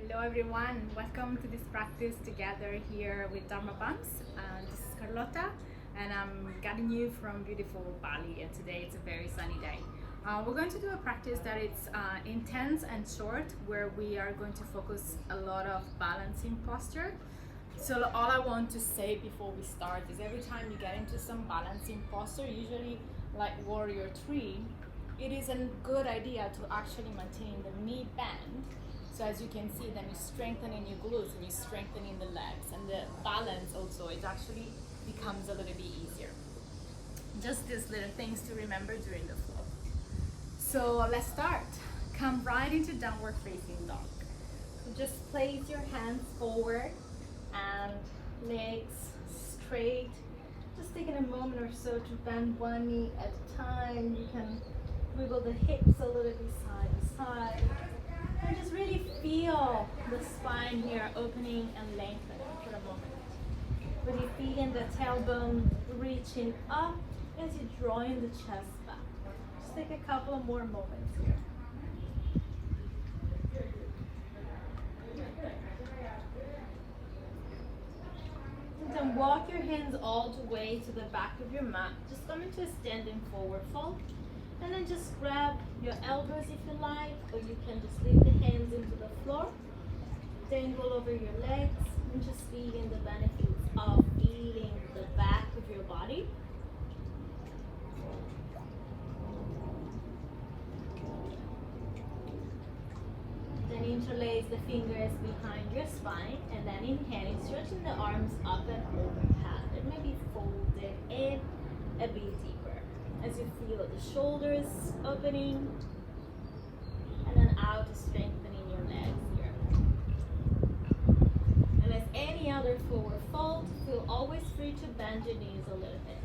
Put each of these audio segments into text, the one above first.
Hello everyone, welcome to this practice together here with Dharma Bumps. This is Carlota and I'm guiding you from beautiful Bali, and today it's a very sunny day. We're going to do a practice that it's intense and short, where we are going to focus a lot of balancing posture. So all I want to say before we start is every time you get into some balancing posture, usually like warrior 3, it is a good idea to actually maintain the knee bend. So as you can see, then you're strengthening your glutes and you're strengthening the legs, and the balance also, it actually becomes a little bit easier. Just these little things to remember during the flow. So let's start. Come right into downward facing dog. So just place your hands forward and legs straight. Just taking a moment or so to bend one knee at a time. You can wiggle the hips a little bit side to side. And just really feel the spine here opening and lengthening for a moment. Really feeling the tailbone reaching up as you're drawing the chest back. Just take a couple of more moments here. And then walk your hands all the way to the back of your mat. Just come into a standing forward fold. And then just grab your elbows if you like, or you can just leave the hands into the floor. Then roll over your legs and just feeling the benefits of feeling the back of your body. Then interlace the fingers behind your spine, and then inhaling, stretching the arms up and overhead. And maybe fold it in a bit deeper. As you feel the shoulders opening, and then out, strengthening your legs here. And as any other forward fold, feel always free to bend your knees a little bit.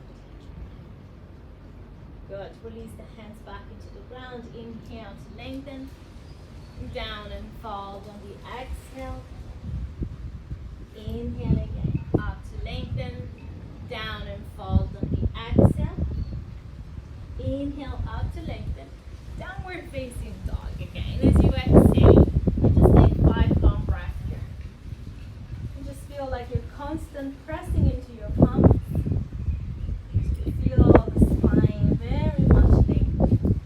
Good. Release the hands back into the ground. Inhale to lengthen. Down and fold on the exhale. Inhale again. Up to lengthen. Down and fold on the exhale. Inhale up to lengthen. Downward facing dog again. As you exhale, just take 5 long breaths here. And just feel like you're constant pressing into your palms. Feel the spine very much lengthened.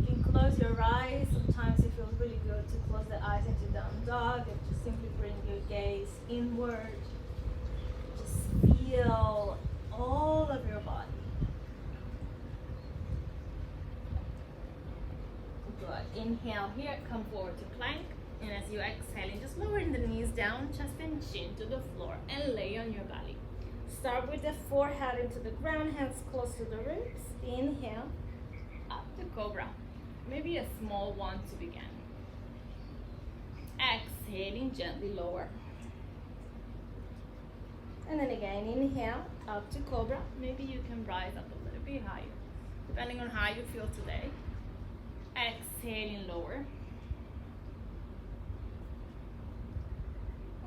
You can close your eyes. Sometimes it feels really good to close the eyes into down dog and just simply bring your gaze inward. Just feel all of your body. Good. Inhale here, come forward to plank. And as you exhale, just lowering the knees down, chest and chin to the floor, and lay on your belly. Start with the forehead into the ground, hands close to the ribs. Inhale, up to cobra. Maybe a small one to begin. Exhaling, gently lower. And then again, inhale, up to cobra. Maybe you can rise up a little bit higher, depending on how you feel today. Exhaling, lower.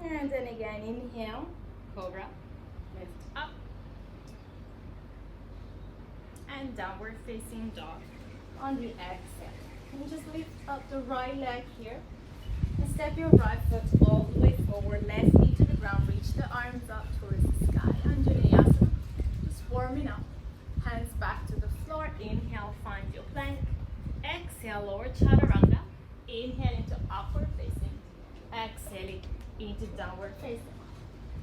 And then again, inhale, cobra, lift up. And downward facing dog on the exhale. And just lift up the right leg here. And step your right foot all the way forward, left knee to the ground, reach the arms up towards the sky. Vinyasa, just warming up. Hands back to the floor. Inhale, find your plank. Exhale, lower chaturanga. Inhale into upward facing. Exhaling into downward facing.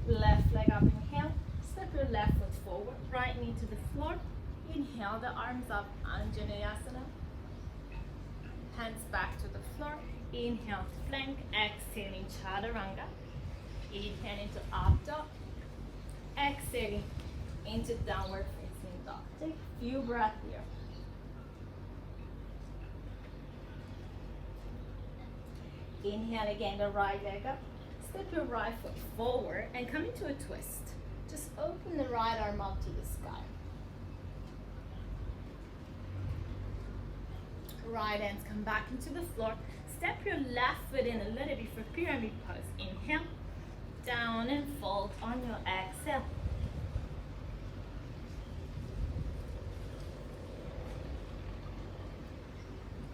Left leg up, inhale. Step your left foot forward, right knee to the floor. Inhale, the arms up, Vinyasa. Hands back to the floor. Inhale to plank, exhaling chaturanga. Inhale into up dog. Exhaling into downward facing dog. Take a few breaths here. Inhale again, the right leg up. Step your right foot forward and come into a twist. Just open the right arm up to the sky. Right hands come back into the floor. Step your left foot in a little bit for pyramid pose. Inhale, down and fold on your exhale.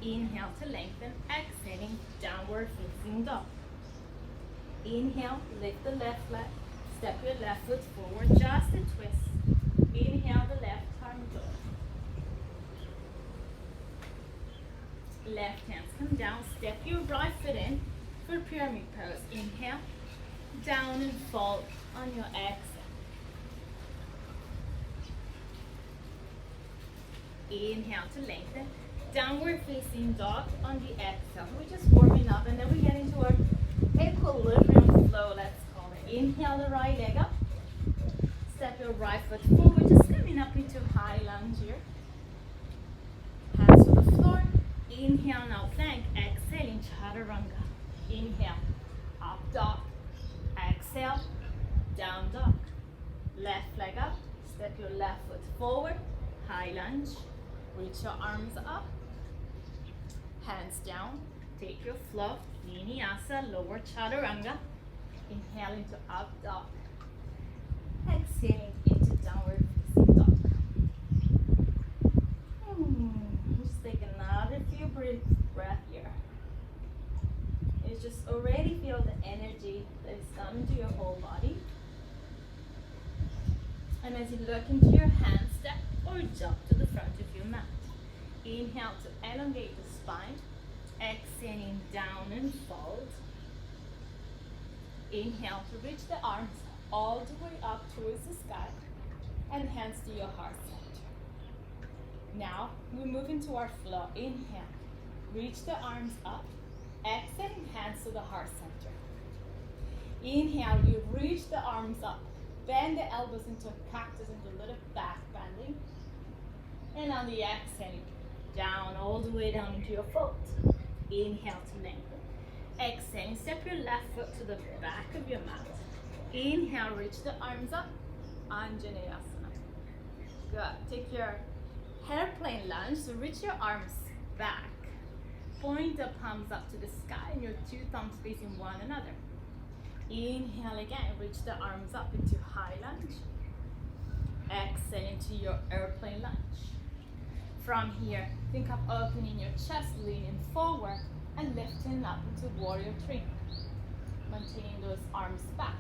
Inhale to lengthen, exhaling, downward facing dog. Inhale, lift the left leg, step your left foot forward, just a twist. Inhale the left arm dog. Left hands come down, step your right foot in for pyramid pose. Inhale, down and fold on your exhale. Inhale to lengthen, downward facing dog on the exhale. We're just warming up and then we get into our equilibrium flow, let's call it. Inhale the right leg up, step your right foot forward, just coming up into high lunge here. Hands to the floor. Inhale now plank, exhaling chaturanga. Inhale, up dog, exhale, down dog. Left leg up, step your left foot forward, high lunge. Reach your arms up, hands down, take your flow, Vinyasa, lower chaturanga. Inhale into up dog, exhaling into downward facing dog. Just take another few breath here. You just already feel the energy that is coming to your whole body. And as you look into your hand, step or jump to the front of your mat. Inhale to elongate the spine. Exhaling down and fold. Inhale to reach the arms all the way up towards the sky and hands to your heart center. Now we move into our flow. Inhale, reach the arms up. Exhaling, hands to the heart center. Inhale, you reach the arms up. Bend the elbows into a cactus, into a little back bending. And on the exhale, down, all the way down into your foot. Inhale to lengthen. Exhale, step your left foot to the back of your mat. Inhale, reach the arms up. Anjaneyasana. Good. Take your hairplane lunge, so reach your arms back. Point the palms up to the sky and your two thumbs facing one another. Inhale again, reach the arms up into high lunge. Exhale into your airplane lunge. From here, think of opening your chest, leaning forward and lifting up into warrior three. Maintaining those arms back.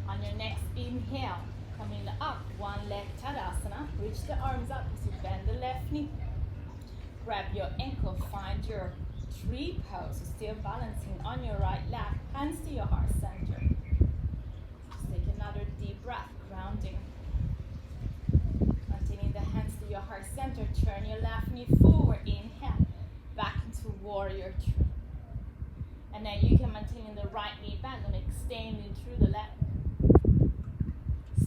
On your next inhale, coming up, one leg Tadasana. Reach the arms up as you bend the left knee. Grab your ankle, find your tree pose, so still balancing on your right leg, hands to your heart center. Just take another deep breath, grounding. Maintaining the hands to your heart center, turn your left knee forward, inhale, back into warrior three. And then you can maintain the right knee bend and extending through the left.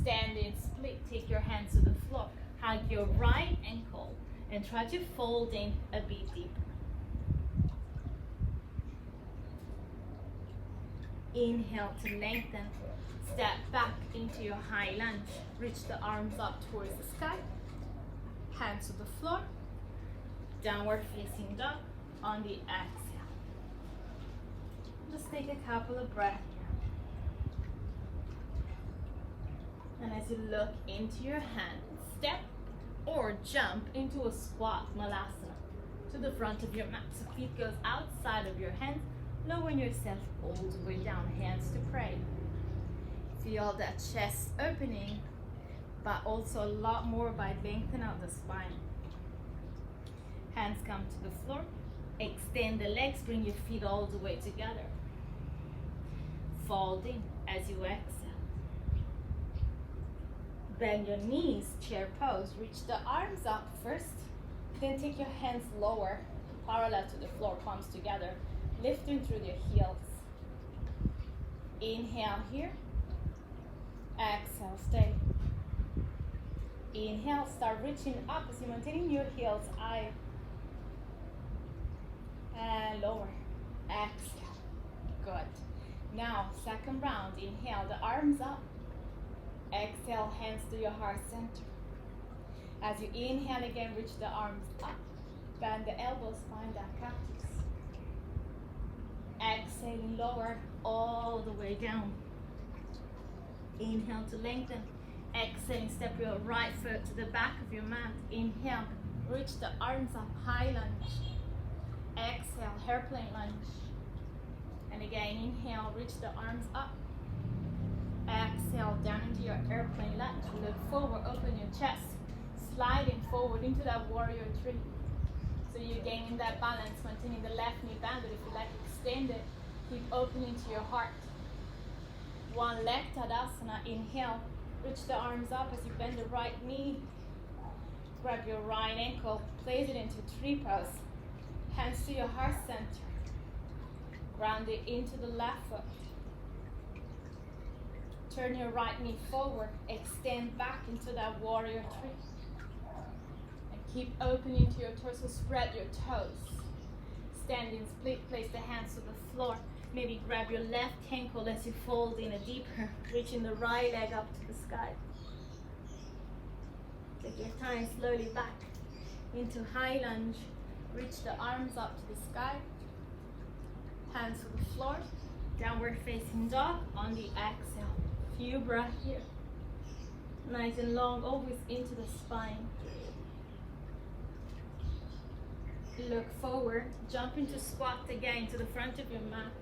Standing split, take your hands to the floor, hug your right ankle and try to fold in a bit deeper. Inhale to lengthen, step back into your high lunge, reach the arms up towards the sky, hands to the floor, downward facing dog on the exhale. Just take a couple of breaths here. And as you look into your hand, step or jump into a squat malasana to the front of your mat. So feet goes outside of your hands, lowering yourself all the way down, hands to pray. Feel that chest opening, but also a lot more by lengthening out the spine. Hands come to the floor, extend the legs, bring your feet all the way together. Fold in as you exhale. Bend your knees, chair pose. Reach the arms up first, then take your hands lower, parallel to the floor, palms together, lifting through your heels. Inhale here, exhale, stay. Inhale, start reaching up as you're maintaining your heels high. And lower, exhale, good. Now, second round, inhale, the arms up. Exhale, hands to your heart center. As you inhale again, reach the arms up. Bend the elbows, find that cactus. Exhaling, lower all the way down. Inhale to lengthen. Exhaling, step your right foot to the back of your mat. Inhale, reach the arms up, high lunge. Exhale, hairplane lunge. And again, inhale, reach the arms up. Exhale, down into your airplane lunge. Look forward, open your chest. Sliding forward into that warrior three. So you're gaining that balance, maintaining the left knee bent, but if you like, extend it. Keep opening to your heart. One leg Tadasana, inhale. Reach the arms up as you bend the right knee. Grab your right ankle, place it into tree pose. Hands to your heart center. Ground it into the left foot. Turn your right knee forward. Extend back into that warrior three. And keep opening to your torso. Spread your toes. Standing split. Place the hands to the floor. Maybe grab your left ankle as you fold in a deeper. Reaching the right leg up to the sky. Take your time slowly back into high lunge. Reach the arms up to the sky. Hands to the floor. Downward facing dog on the exhale. Few breaths here. Nice and long, always into the spine. Look forward. Jump into squat again to the front of your mat.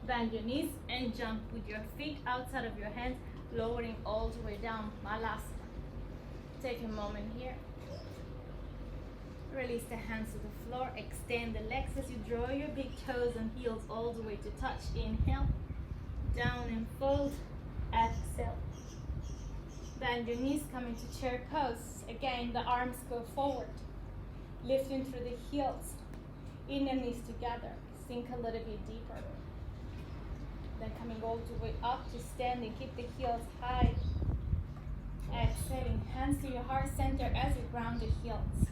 Bend your knees and jump with your feet outside of your hands, lowering all the way down. Malasana. Take a moment here. Release the hands to the floor. Extend the legs as you draw your big toes and heels all the way to touch. Inhale. Down and fold. Exhale. Bend your knees, come into chair pose. Again, the arms go forward. Lifting through the heels. Inner knees together. Sink a little bit deeper. Then coming all the way up to standing. Keep the heels high. Exhaling, hands to your heart center as you ground the heels.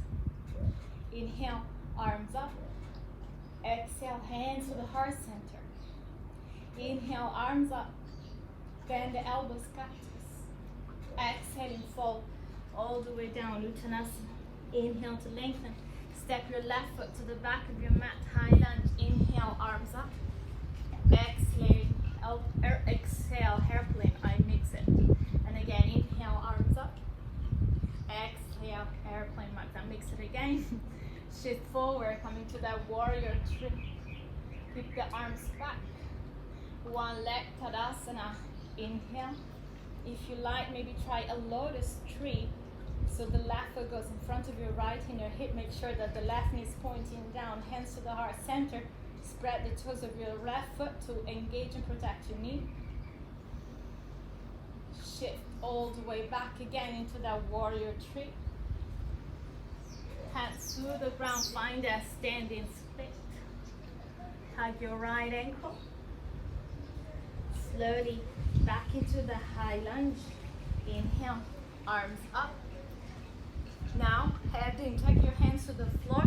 Inhale, arms up. Exhale, hands to the heart center. Inhale, arms up. Bend the elbows, cactus. Exhaling, fold all the way down, Uttanasana. Inhale to lengthen. Step your left foot to the back of your mat, high lunge. Inhale, arms up. Exhale, hairplane, I mix it. And again, inhale, arms up. Exhale, airplane, I mix it again. Shift forward, coming to that warrior three. Keep the arms back. One leg, Tadasana. Inhale. If you like, maybe try a lotus tree. So the left foot goes in front of your right in your hip. Make sure that the left knee is pointing down. Hands to the heart center. Spread the toes of your left foot to engage and protect your knee. Shift all the way back again into that warrior tree. Hands to the ground. Find that standing split. Hug your right ankle. Slowly back into the high lunge. Inhale, arms up. Now, head in, take your hands to the floor.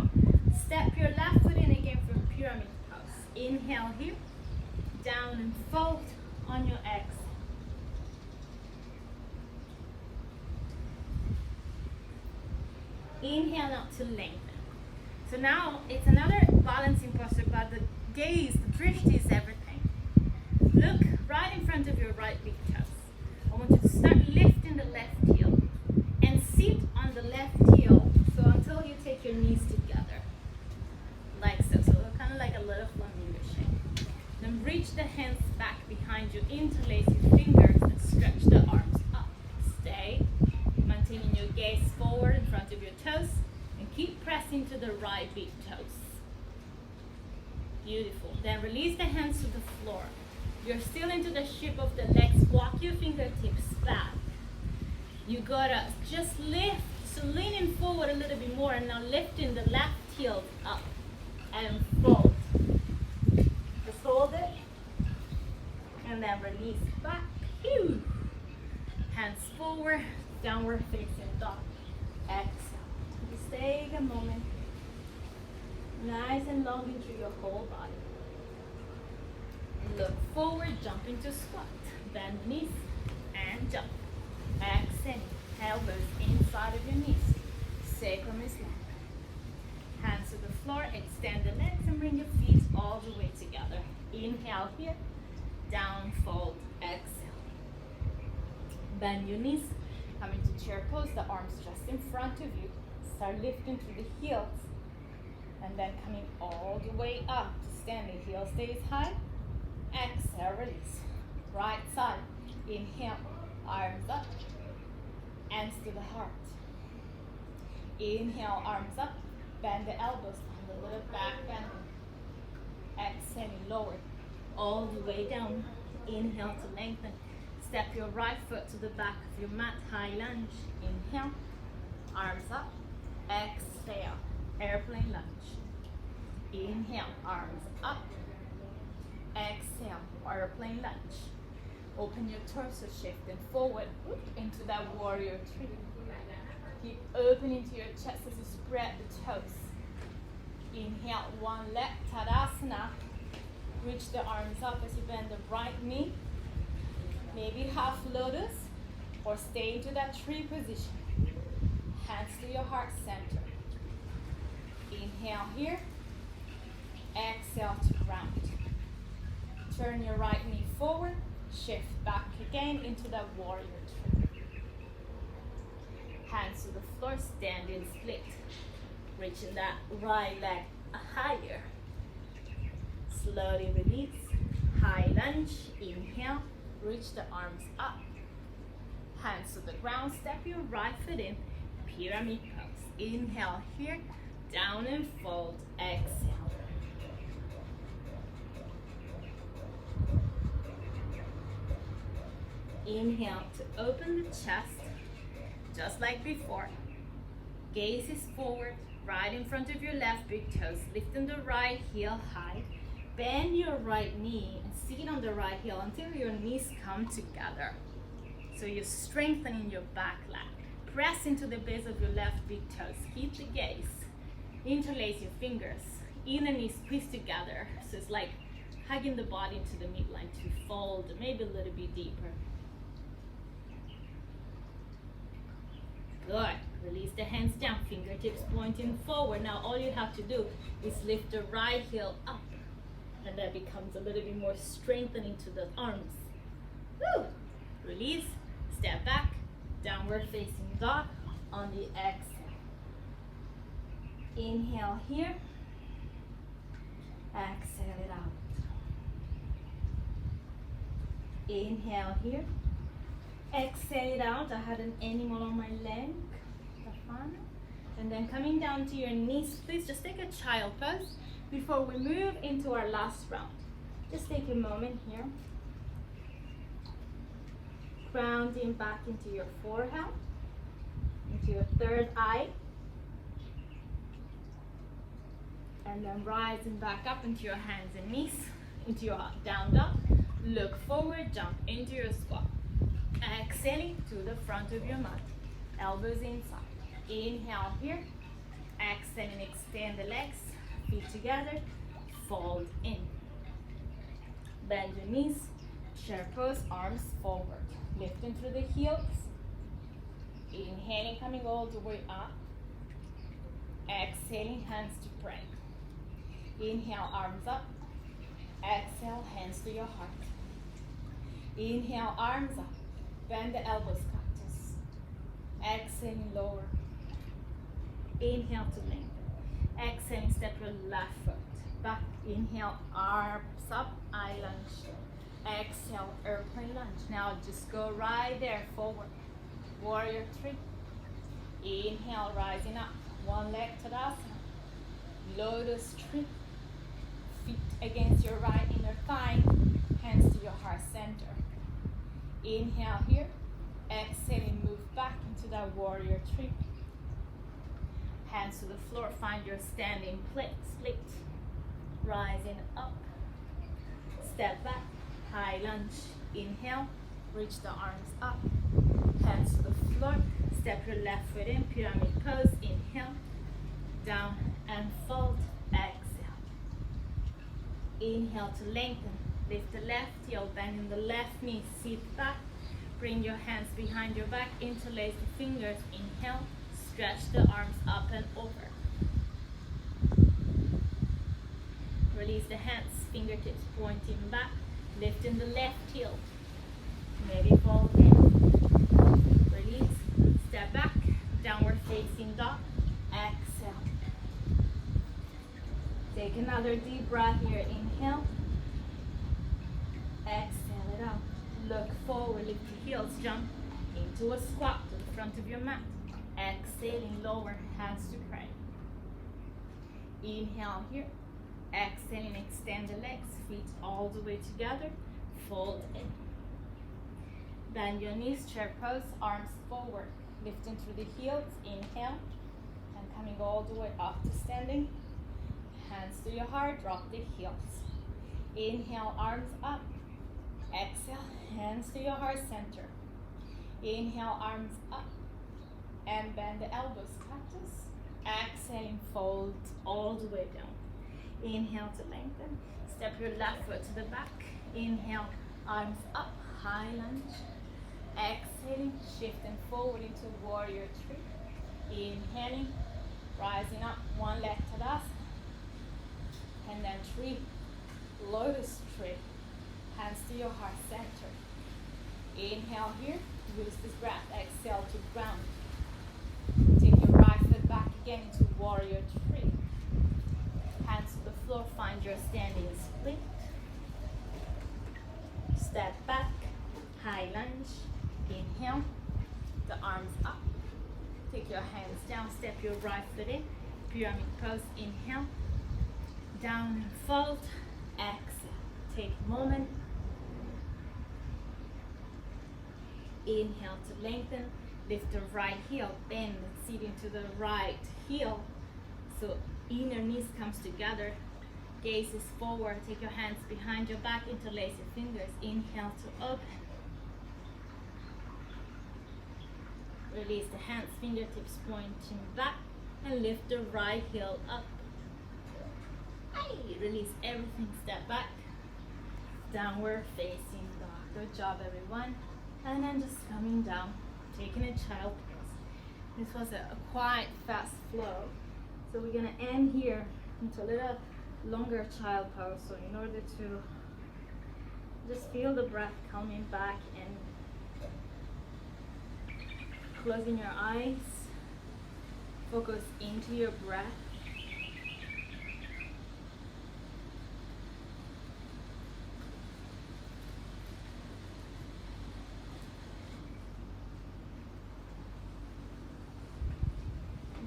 Step your left foot in again for pyramid pose. Inhale here, down and fold on your exhale. Inhale out to lengthen. So now it's another balancing posture, but the gaze, the drift is everything. Look right in front of your right big toes. I want you to start lifting the left heel and sit on the left heel so until you take your knees together. Like so. So kind of like a little flamingo shape. Then reach the hands back behind you, interlace your fingers and stretch the arms up. Stay, maintaining your gaze forward in front of your toes and keep pressing to the right big toes. Beautiful. Then release the hands to the floor. You're still into the shape of the legs. Walk your fingertips back. You gotta just lift. So leaning forward a little bit more and now lifting the left heel up and fold. Just hold it and then release back. Phew. Hands forward, downward facing dog. Exhale. Just take a moment. Nice and long into your whole body. Look forward, jump into squat. Bend knees and jump. Exhale. Elbows inside of your knees. Sacrum is long. Hands to the floor. Extend the legs and bring your feet all the way together. Inhale here. Down, fold. Exhale. Bend your knees. Come into chair pose. The arms just in front of you. Start lifting through the heels. And then coming all the way up to standing. Heel stays high. Exhale, release. Right side. Inhale, arms up. Hands to the heart. Inhale, arms up. Bend the elbows. Find a little back bending. Exhaling, lower. All the way down. Inhale to lengthen. Step your right foot to the back of your mat. High lunge. Inhale. Arms up. Exhale. Airplane lunge. Inhale. Arms up. Exhale. Airplane lunge. Open your torso, shifting forward into that warrior three. Keep opening to your chest as you spread the toes. Inhale, one leg, Tadasana. Reach the arms up as you bend the right knee. Maybe half lotus or stay into that tree position. Hands to your heart center. Inhale here. Exhale to ground. Turn your right knee forward. Shift back again into that warrior tree. Hands to the floor, standing split. Reaching that right leg higher. Slowly release. High lunge. Inhale. Reach the arms up. Hands to the ground. Step your right foot in. Pyramid pose. Inhale here. Down and fold. Exhale. Inhale to open the chest, just like before. Gaze is forward, right in front of your left big toes, lifting the right heel high. Bend your right knee and sit on the right heel until your knees come together. So you're strengthening your back leg. Press into the base of your left big toes. Keep the gaze. Interlace your fingers. Inner knees squeeze together. So it's like hugging the body into the midline to fold, maybe a little bit deeper. Good. Release the hands down, fingertips pointing forward. Now all you have to do is lift the right heel up. And that becomes a little bit more strengthening to the arms. Woo! Release, step back, downward facing dog on the exhale. Inhale here. Exhale it out. Inhale here. Exhale it out. I had an animal on my leg. And then coming down to your knees, please just take a child pose before we move into our last round. Just take a moment here. Grounding back into your forehead, into your third eye. And then rising back up into your hands and knees, into your down dog. Look forward, jump into your squat. Exhaling to the front of your mat. Elbows inside. Inhale here. Exhaling, extend the legs. Feet together. Fold in. Bend your knees. Chair pose, arms forward. Lifting through the heels. Inhaling, coming all the way up. Exhaling, hands to pray. Inhale, arms up. Exhale, hands to your heart. Inhale, arms up. Bend the elbows, cactus. Exhaling, lower. Inhale to lengthen. Exhaling, step your left foot back. Inhale, arms up, eye lunge. Exhale, airplane lunge. Now just go right there, forward. Warrior three. Inhale, rising up. One leg Tadasana. Lotus tree. Feet against your right inner thigh. Hands to your heart center. Inhale here. Exhaling, move back into that warrior three. Hands to the floor, find your standing split. Rising up. Step back, high lunge. Inhale, reach the arms up. Hands to the floor, step your left foot in, pyramid pose. Inhale, down and fold. Exhale. Inhale to lengthen. Lift the left heel, bending the left knee, sit back. Bring your hands behind your back, interlace the fingers. Inhale, stretch the arms up and over. Release the hands, fingertips pointing back, lifting the left heel. Maybe fold in. Release, step back, downward facing dog. Exhale. Take another deep breath here. Inhale. Exhale it out. Look forward, lift your heels, jump into a squat to the front of your mat. Exhaling, lower, hands to pray. Inhale here. Exhaling, extend the legs, feet all the way together. Fold in. Bend your knees, chair pose, arms forward. Lifting through the heels, inhale. And coming all the way up to standing. Hands to your heart, drop the heels. Inhale, arms up. Exhale, hands to your heart center. Inhale, arms up. And bend the elbows, cactus. Exhaling, fold all the way down. Inhale to lengthen. Step your left foot to the back. Inhale, arms up, high lunge. Exhaling, shifting forward into warrior three. Inhaling, rising up, one leg tadasana. And then three, lotus tree. Hands to your heart center. Inhale here, use this breath. Exhale to ground. Take your right foot back again into warrior three. Hands to the floor, find your standing split. Step back, high lunge. Inhale, the arms up. Take your hands down, step your right foot in. Pyramid pose, inhale. Down and fold, exhale. Take a moment. Inhale to lengthen. Lift the right heel, bend, seat into the right heel. So inner knees comes together. Gaze is forward. Take your hands behind your back, interlace your fingers. Inhale to open. Release the hands, fingertips pointing back, and lift the right heel up. Release everything, step back. Downward facing dog. Good job, everyone. And then just coming down, taking a child pose. This was a quite fast flow. So we're gonna end here into a little longer child pose. So in order to just feel the breath coming back and closing your eyes, focus into your breath.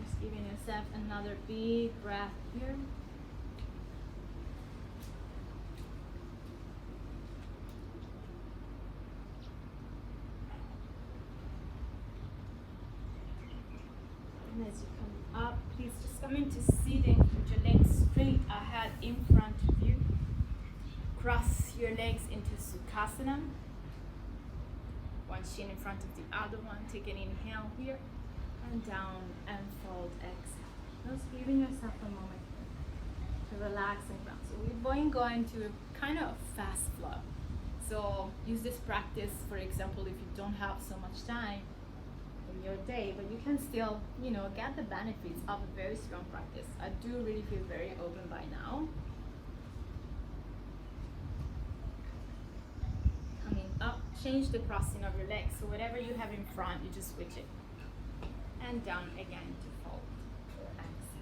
Just giving yourself another big breath here. And as you come up, please just come into seating with your legs straight ahead in front of you. Cross your legs into Sukhasana. One shin in front of the other one. Take an inhale here and down and fold, exhale. Just giving yourself a moment to relax and ground. So we're going to kind of fast flow. So use this practice, for example, if you don't have so much time in your day, but you can still, get the benefits of a very strong practice. I do really feel very open by now. Coming up, change the crossing of your legs. So whatever you have in front, you just switch it. And down again to fold. Exhale.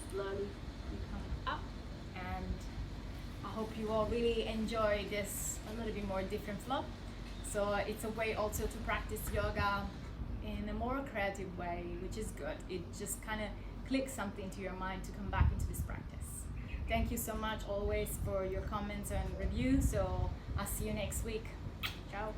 Slowly you come up, and I hope you all really enjoy this a little bit more different flow. So it's a way also to practice yoga in a more creative way, which is good. It just kind of clicks something to your mind to come back into this practice. Thank you so much always for your comments and reviews. So I'll see you next week. Ciao.